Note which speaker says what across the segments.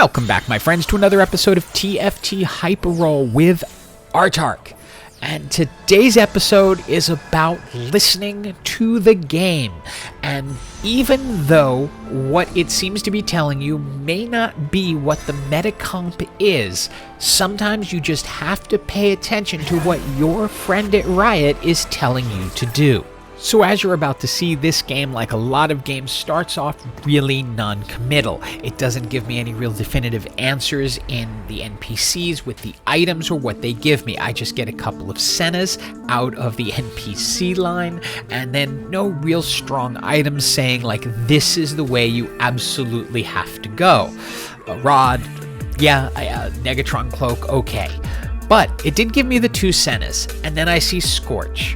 Speaker 1: Welcome back, my friends, to another episode of TFT Hyperroll with Artark. And today's episode is about listening to the game. And even though what it seems to be telling you may not be what the meta comp is, sometimes you just have to pay attention to what your friend at Riot is telling you to do. So as you're about to see, this game, like a lot of games, starts off really non-committal. It doesn't give me any real definitive answers in the NPCs with the items or what they give me. I just get a couple of Sennas out of the NPC line, and then no real strong items saying, like, this is the way you absolutely have to go. A rod, yeah, Negatron cloak, okay. But it did give me the two Sennas, and then I see Scorch,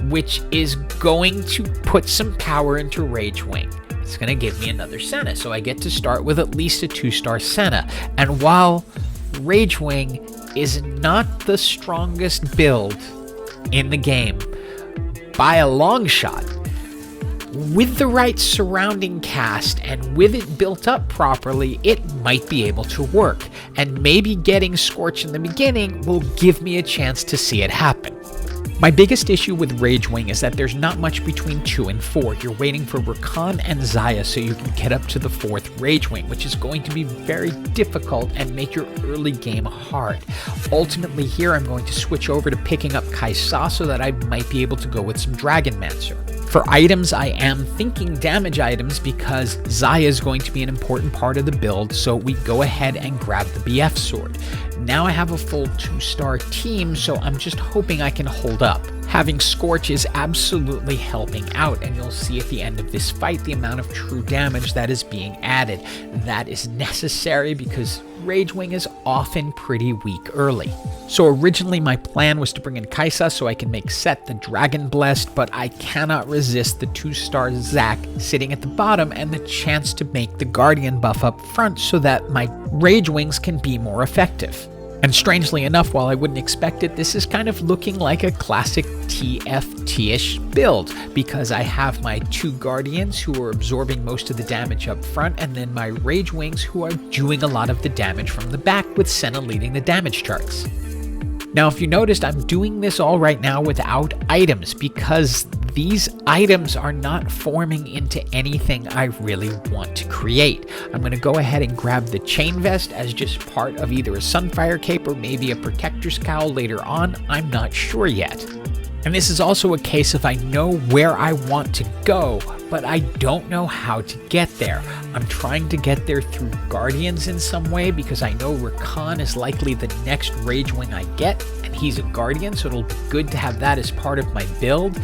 Speaker 1: which is going to put some power into Ragewing. It's going to give me another Senna, so I get to start with at least a 2-star Senna. And while Ragewing is not the strongest build in the game, by a long shot, with the right surrounding cast and with it built up properly, it might be able to work. And maybe getting Scorch in the beginning will give me a chance to see it happen. My biggest issue with Ragewing is that there's not much between 2 and 4. You're waiting for Rakan and Xayah so you can get up to the 4th Ragewing, which is going to be very difficult and make your early game hard. Ultimately here I'm going to switch over to picking up xayah so that I might be able to go with some dragonmancer. For items, I am thinking damage items because Xayah is going to be an important part of the build, so we go ahead and grab the BF sword. Now I have a full 2-star team, so I'm just hoping I can hold up. Having Scorch is absolutely helping out, and you'll see at the end of this fight the amount of true damage that is being added. That is necessary because Ragewing is often pretty weak early. So originally my plan was to bring in xayah so I can make Set the Dragon Blessed, but I cannot resist the 2-star Zac sitting at the bottom and the chance to make the Guardian buff up front so that my Ragewings can be more effective. And strangely enough, while I wouldn't expect it, this is kind of looking like a classic TFT-ish build, because I have my 2 Guardians who are absorbing most of the damage up front, and then my Ragewings who are doing a lot of the damage from the back, with Senna leading the damage charts. Now, if you noticed, I'm doing this all right now without items because these items are not forming into anything I really want to create. I'm going to go ahead and grab the chain vest as just part of either a Sunfire cape or maybe a protector's cowl later on. I'm not sure yet. And this is also a case of I know where I want to go, but I don't know how to get there. I'm trying to get there through Guardians in some way because I know Rakan is likely the next Ragewing I get, and he's a Guardian, so it'll be good to have that as part of my build,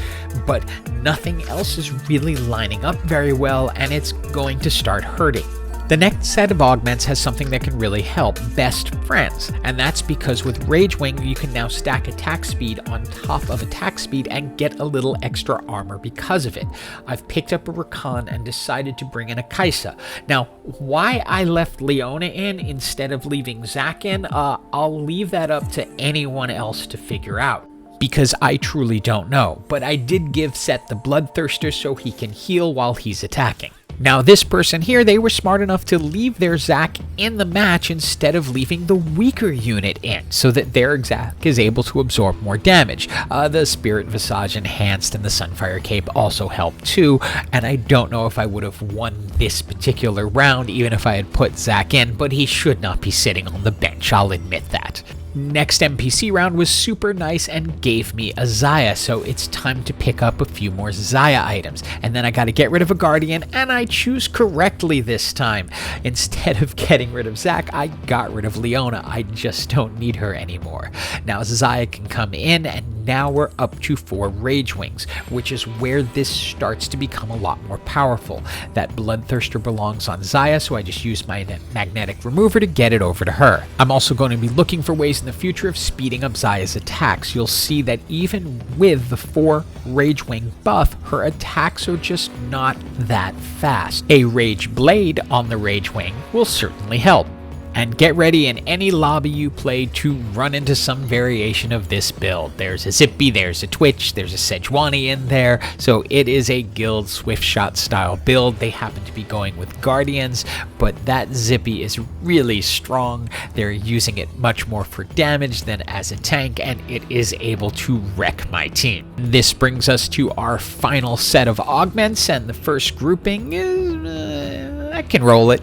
Speaker 1: but nothing else is really lining up very well, and it's going to start hurting. The next set of augments has something that can really help, Best Friends, and that's because with Ragewing you can now stack attack speed on top of attack speed and get a little extra armor because of it. I've picked up a Rakan and decided to bring in a xayah. Now, why I left Leona in instead of leaving Zac in, I'll leave that up to anyone else to figure out, because I truly don't know, but I did give Set the Bloodthirster so he can heal while he's attacking. Now this person here, they were smart enough to leave their Zac in the match instead of leaving the weaker unit in, so that their Zac is able to absorb more damage. The Spirit Visage Enhanced and the Sunfire Cape also helped too, and I don't know if I would have won this particular round even if I had put Zac in, but he should not be sitting on the bench, I'll admit that. Next NPC round was super nice and gave me a Xayah, so it's time to pick up a few more Xayah items. And then I gotta get rid of a Guardian, and I choose correctly this time. Instead of getting rid of Zac, I got rid of Leona. I just don't need her anymore. Now Xayah can come in, and now we're up to 4 Ragewings, which is where this starts to become a lot more powerful. That Bloodthirster belongs on Xayah, so I just use my magnetic remover to get it over to her. I'm also going to be looking for ways in the future of speeding up Xayah's attacks. You'll see that even with the 4 Ragewing buff, her attacks are just not that fast. A Rage Blade on the Ragewing will certainly help. And get ready in any lobby you play to run into some variation of this build. There's a Zippy, there's a Twitch, there's a Shyvana in there, so it is a guild swift shot style build. They happen to be going with Guardians, but that Zippy is really strong. They're using it much more for damage than as a tank, and it is able to wreck my team. This brings us to our final set of augments, and the first grouping is... I can roll it.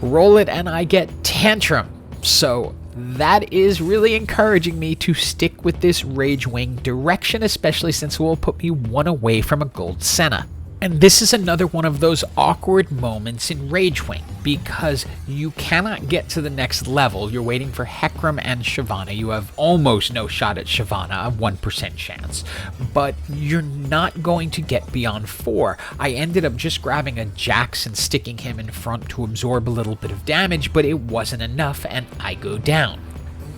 Speaker 1: Roll it and I get Tantrum. So that is really encouraging me to stick with this Ragewing direction, especially since it will put me one away from a gold Senna. And this is another one of those awkward moments in Ragewing, because you cannot get to the next level. You're waiting for Hecarim and Shyvana. You have almost no shot at Shyvana, a 1% chance. But you're not going to get beyond 4. I ended up just grabbing a Jax and sticking him in front to absorb a little bit of damage, but it wasn't enough and I go down.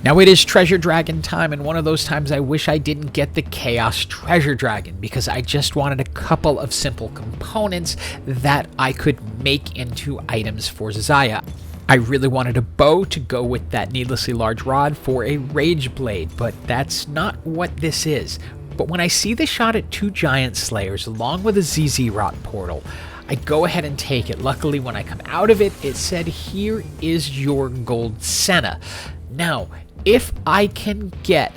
Speaker 1: Now it is Treasure Dragon time, and one of those times I wish I didn't get the Chaos Treasure Dragon, because I just wanted a couple of simple components that I could make into items for xayah. I really wanted a bow to go with that needlessly large rod for a Rage Blade, but that's not what this is. But when I see the shot at 2 Giant Slayers along with a ZZ Rot portal, I go ahead and take it. Luckily, when I come out of it, it said, "Here is your gold Senna." Now, if I can get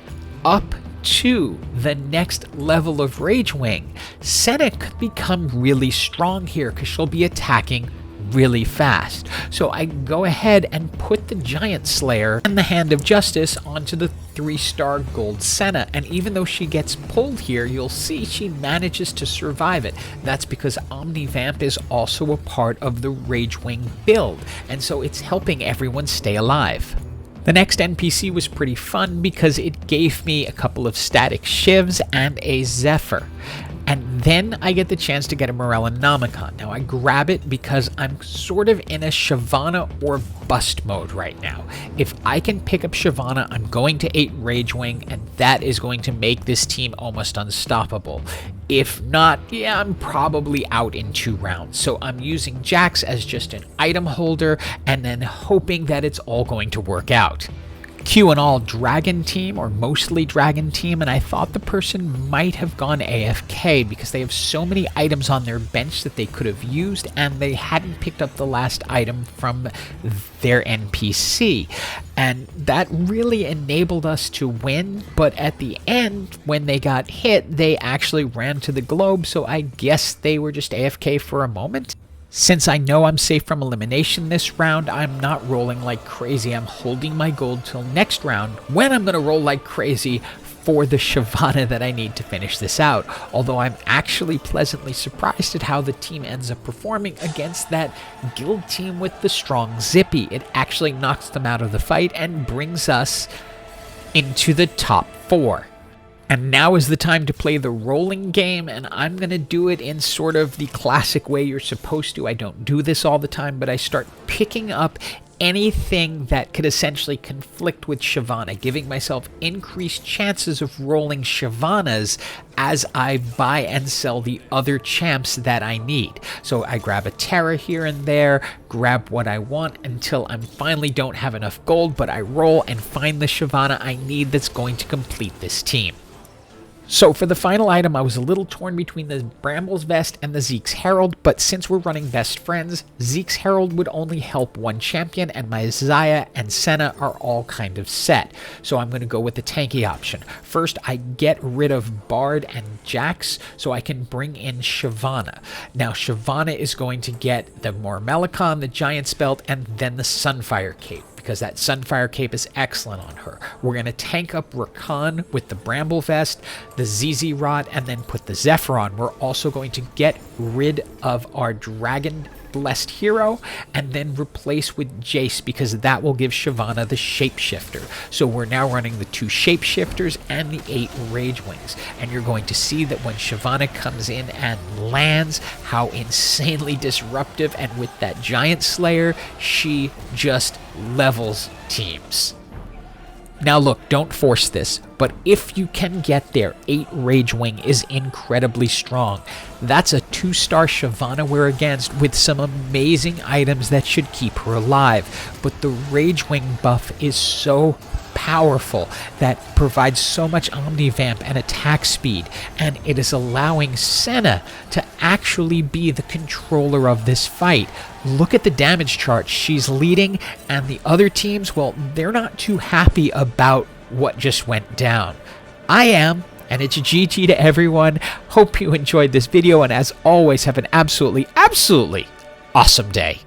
Speaker 1: up to the next level of Ragewing, Senna could become really strong here because she'll be attacking really fast. So I go ahead and put the Giant Slayer and the Hand of Justice onto the 3-star gold Senna, and even though she gets pulled here, you'll see she manages to survive it. That's because Omnivamp is also a part of the Ragewing build, and so it's helping everyone stay alive. The next NPC was pretty fun because it gave me a couple of static shivs and a Zephyr. And then I get the chance to get a Morellonomicon. Now I grab it because I'm sort of in a Shyvana or bust mode right now. If I can pick up Shyvana, I'm going to 8 Ragewing, and that is going to make this team almost unstoppable. If not, yeah, I'm probably out in 2 rounds. So I'm using Jax as just an item holder and then hoping that it's all going to work out. Q and all Dragon team, or mostly Dragon team, and I thought the person might have gone AFK because they have so many items on their bench that they could have used, and they hadn't picked up the last item from their NPC. And that really enabled us to win, but at the end, when they got hit, they actually ran to the globe, so I guess they were just AFK for a moment. Since I know I'm safe from elimination this round, I'm not rolling like crazy. I'm holding my gold till next round, when I'm going to roll like crazy for the Shyvana that I need to finish this out. Although I'm actually pleasantly surprised at how the team ends up performing against that guild team with the strong Zippy. It actually knocks them out of the fight and brings us into the top 4. And now is the time to play the rolling game, and I'm going to do it in sort of the classic way you're supposed to. I don't do this all the time, but I start picking up anything that could essentially conflict with Shyvana, giving myself increased chances of rolling Shyvanas as I buy and sell the other champs that I need. So I grab a Terra here and there, grab what I want until I finally don't have enough gold, but I roll and find the Shyvana I need that's going to complete this team. So for the final item, I was a little torn between the Bramble's Vest and the Zeke's Herald, but since we're running best friends, Zeke's Herald would only help one champion, and my xayah and Senna are all kind of set. So I'm going to go with the tanky option. First, I get rid of Bard and Jax so I can bring in Shyvana. Now, Shyvana is going to get the Morellonomicon, the Giant's Belt, and then the Sunfire Cape, because that Sunfire Cape is excellent on her. We're going to tank up Rakan with the Bramble Vest, the ZZ Rod, and then put the Zephyr on. We're also going to get rid of our Dragon Blessed Hero and then replace with Jace, because that will give Shyvana the Shapeshifter. So we're now running the 2 Shapeshifters and the 8 Ragewings. And you're going to see that when Shyvana comes in and lands, how insanely disruptive, and with that Giant Slayer, she just levels teams. Now look, don't force this, but if you can get there, 8 Ragewing is incredibly strong. That's a 2-star Shyvana we're against with some amazing items that should keep her alive. But the Ragewing buff is so powerful that provides so much omnivamp and attack speed, and it is allowing Senna to actually be the controller of this fight. Look at the damage chart. She's leading, and the other teams, well, they're not too happy about what just went down. I am, and it's GG to everyone. Hope you enjoyed this video, and as always, have an absolutely awesome day.